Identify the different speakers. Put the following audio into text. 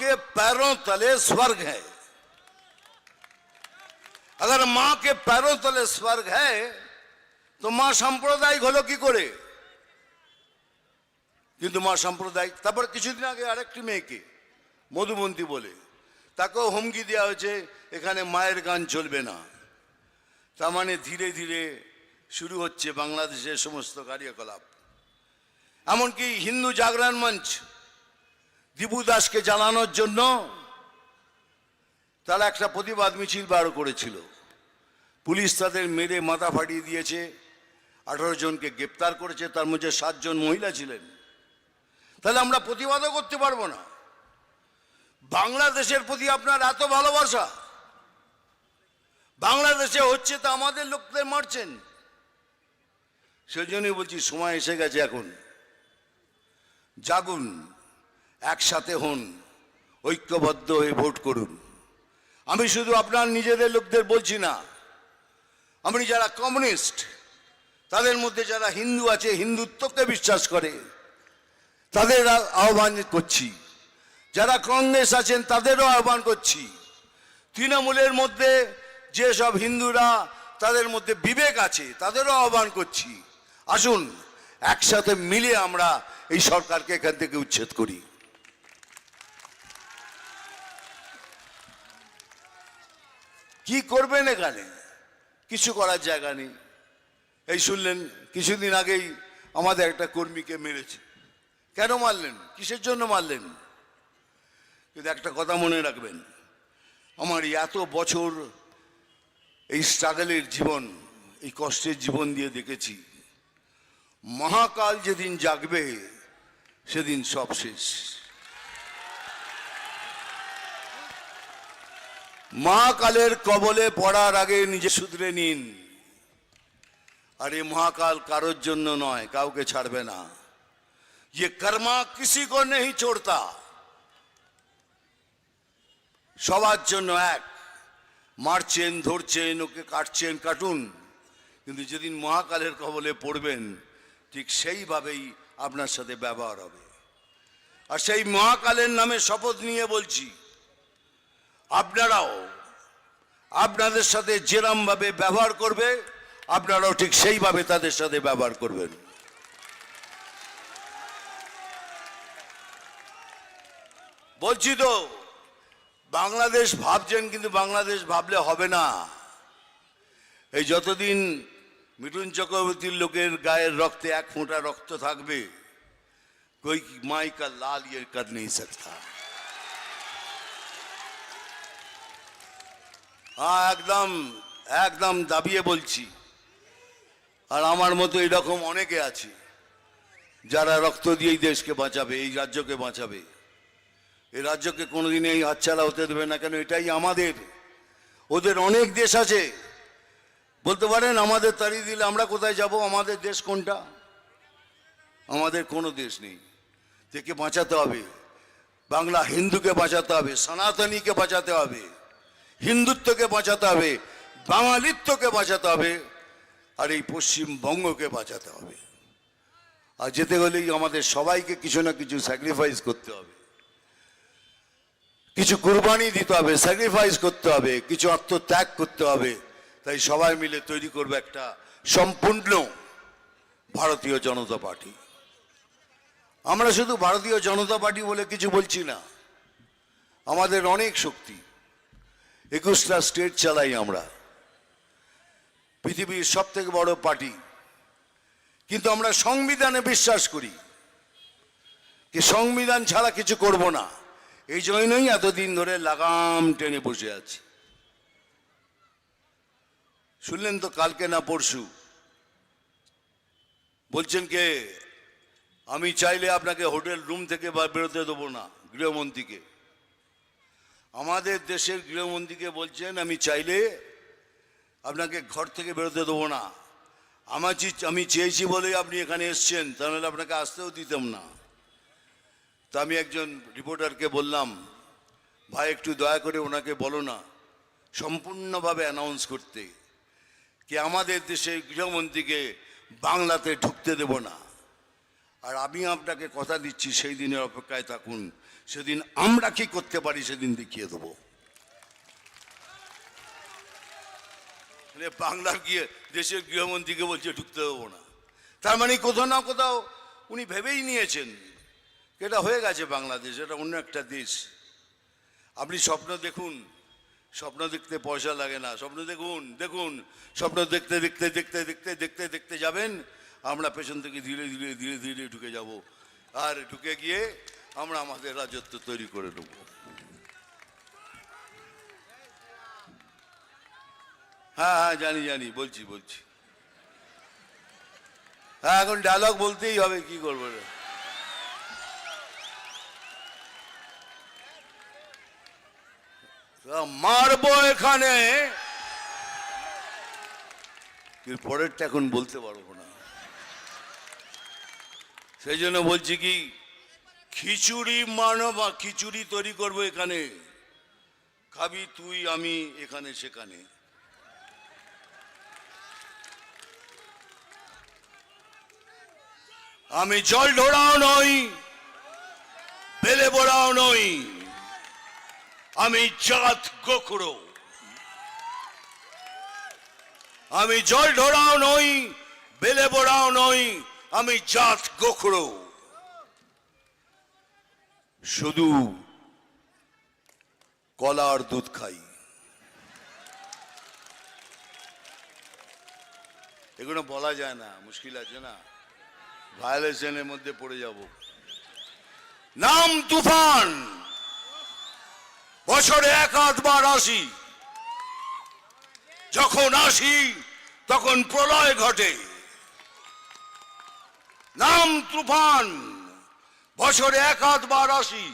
Speaker 1: के पैरों तले स्वर्ग है। अगर मां के पैरों तले स्वर्ग है तो मां सांप्रदायिक हलो कि करे? किन्तु मां सांप्रदायिक। তারপর কিছুদিন আগে আরেকটি মেয়েকে মধুবন্তী বলে তাকেও হুমকি দেওয়া হয়েছে এখানে মায়ের গান চলবে না। তার মানে ধীরে ধীরে শুরু হচ্ছে বাংলাদেশের সমস্ত কার্যকলাপ। এমনকি হিন্দু জাগরণ মঞ্চ দীপু দাসকে জানানোর জন্য তারা একটা প্রতিবাদ মিছিল বার করেছিল। পুলিশ তাদের মেরে মাথা ফাটিয়ে দিয়েছে, 18 জনকে গ্রেপ্তার করেছে, তার মধ্যে 7 জন মহিলা ছিলেন। তাহলে আমরা প্রতিবাদও করতে পারবো না? বাংলাদেশের প্রতি আপনার এত ভালোবাসা, বাংলাদেশে হচ্ছে তো আমাদের লোকদের মারছেন। সেজন্যই বলছি সময় এসে গেছে, এখন জাগুন, একসাথে হন, ঐক্যবদ্ধ হয়ে ভোট করুন। আমি শুধু আপনার নিজেদের লোকদের বলছি না, আমি যারা কমিউনিস্ট তাদের মধ্যে যারা হিন্দু আছে, হিন্দুত্বকে বিশ্বাস করে তাদের আহ্বান করছি, যারা কংগ্রেস আছেন তাদেরও আহ্বান করছি, তৃণমূলের মধ্যে যেসব হিন্দুরা তাদের মধ্যে বিবেক আছে তাদেরও আহ্বান করছি, আসুন একসাথে মিলে আমরা এই সরকারকে এখান থেকে উচ্ছেদ করি। কি করবেন? এখানে কিছু করার জায়গা নেই। এই শুনলেন কিছুদিন আগেই আমাদের একটা কর্মীকে মেরেছে। কেন মারলেন? কিসের জন্য মারলেন? কিন্তু একটা কথা মনে রাখবেন, আমার এত বছর এই স্ট্রাগলের জীবন, এই কষ্টের জীবন দিয়ে দেখেছি, মহাকাল যেদিন জাগবে সেদিন সব শেষ। মহাকালের কবলে পড়ার আগে নিজে শুধরে নিন। আর এই মহাকাল কারোর জন্য নয়, কাউকে ছাড়বে না। ये कर्मा किसी को नहीं छोड़ता। সবার জন্য এক, মারছেন, ধরছেন, ওকে কাটছেন, কাটুন, কিন্তু যেদিন মহাকালের কবলে পড়বেন ঠিক সেইভাবেই আপনার সাথে ব্যবহার হবে। আর সেই মহাকালের নামে শপথ নিয়ে বলছি, আপনারাও আপনাদের সাথে যেরম ভাবে ব্যবহার করবে আপনারাও ঠিক সেইভাবে তাদের সাথে ব্যবহার করবেন। বলছি তো, বাংলাদেশ ভাবছেন, কিন্তু বাংলাদেশ ভাবলে হবে না। এই যতদিন মিঠুন চক্রবর্তীর লোকের গায়ের রক্তে এক ফোঁটা রক্ত থাকবে, कोई माई का लाल ये कर नहीं सकता। একদম একদম দাবিয়ে বলছি। আর আমার মতো এরকম অনেকে আছে যারা রক্ত দিয়ে এই দেশকে বাঁচাবে, এই রাজ্যকে বাঁচাবে। এই রাজ্যকে কোনোদিন এই হাতছাড়া হতে দেবে না। কেন? এটাই আমাদের। ওদের অনেক দেশ আছে, বলতে পারেন আমাদের তাড়িয়ে দিলে আমরা কোথায় যাব? আমাদের দেশ কোনটা? আমাদের কোনো দেশ নেই। একে বাঁচাতে হবে। বাংলা হিন্দুকে বাঁচাতে হবে, সনাতনীকে বাঁচাতে হবে, হিন্দুত্বকে বাঁচাতে হবে, বাঙালিত্বকে বাঁচাতে হবে, আর এই পশ্চিমবঙ্গকে বাঁচাতে হবে। আর যেতে গেলেই আমাদের সবাইকে কিছু না কিছু স্যাক্রিফাইস করতে হবে, কিছু কুরবানি দিতে হবে, স্যাক্রিফাইস করতে হবে, কিছু আত্মত্যাগ করতে হবে। তাই সবাই মিলে তৈরি করবে একটা সম্পূর্ণ ভারতীয় জনতা পার্টি। আমরা শুধু ভারতীয় জনতা পার্টি বলে কিছু বলছি না, আমাদের অনেক শক্তি। 21টা স্টেট চালাই আমরা, পৃথিবীর সব থেকে বড় পার্টি। কিন্তু আমরা সংবিধানে বিশ্বাস করি, কি সংবিধান ছাড়া কিছু করব না। এই জন্যই এতদিন ধরে লাগাম টেনে বসে আছি। শুনলেন তো কালকে না পরশু বলছেন কে, আমি চাইলে আপনাকে হোটেল রুম থেকে বেরোতে দেবো না, গৃহমন্ত্রীকে। আমাদের দেশের গৃহমন্ত্রীকে বলছেন আমি চাইলে আপনাকে ঘর থেকে বেরোতে দেবো না। আমি চেয়েছি বলেই আপনি এখানে এসছেন, তাহলে আপনাকে আসতেও দিতাম না। তা আমি একজন রিপোর্টারকে বললাম, ভাই একটু দয়া করে ওনাকে বলো না সম্পূর্ণভাবে অ্যানাউন্স করতে, কি আমাদের দেশের গৃহমন্ত্রীকে বাংলাতে ঢুকতে দেব না। আর আমি আপনাকে কথা দিচ্ছি, সেই দিনের অপেক্ষায় থাকুন, সেদিন আমরা কি করতে পারি সেদিন দেখিয়ে দেবো। বাংলার গিয়ে দেশের গৃহমন্ত্রীকে বলছে ঢুকতে দেবো না, তার মানে কোথাও না কোথাও উনি ভেবেই নিয়েছেন এটা হয়ে গেছে বাংলাদেশ, এটা অন্য একটা দেশ। আপনি স্বপ্ন দেখুন, স্বপ্ন দেখতে পয়সা লাগে না, স্বপ্ন দেখুন দেখুন, স্বপ্ন দেখতে দেখতে দেখতে দেখতে দেখতে দেখতে যাবেন, আমরা পেছন থেকে ধীরে ধীরে ধীরে ধীরে ঢুকে যাব, আর ঢুকে গিয়ে আমরা আমাদের রাজত্ব তৈরি করে নেব। হ্যাঁ হ্যাঁ জানি জানি, বলছি বলছি, হ্যাঁ এখন ডায়লগ বলতেই হবে, কি করবো। মারবো এখানে, পরেরটা এখন বলতে পারবো না, সেই জন্য বলছি কি খিচুড়ি মানব, খিচুড়ি তৈরি করবো এখানে, খাবি তুই আমি এখানে সেখানে। আমি জল ঢোড়াও নই, বেলে বোড়াও নই, আমি জাত গোখরো। আমি জল ঢোড়াও নই, বেলে বোড়াও নই, আমি জাত গোখরো। শুধু কলা আর দুধ খাই। এগুলো বলা যায় না, মুশকিল আছে না, ভায়োলেশনের মধ্যে পড়ে যাব। নাম তুফান, বছরে এক আধবার আসি, যখন আসি তখন প্রলয় ঘটে। নাম তুফান, বছরে এক আধবার আসি,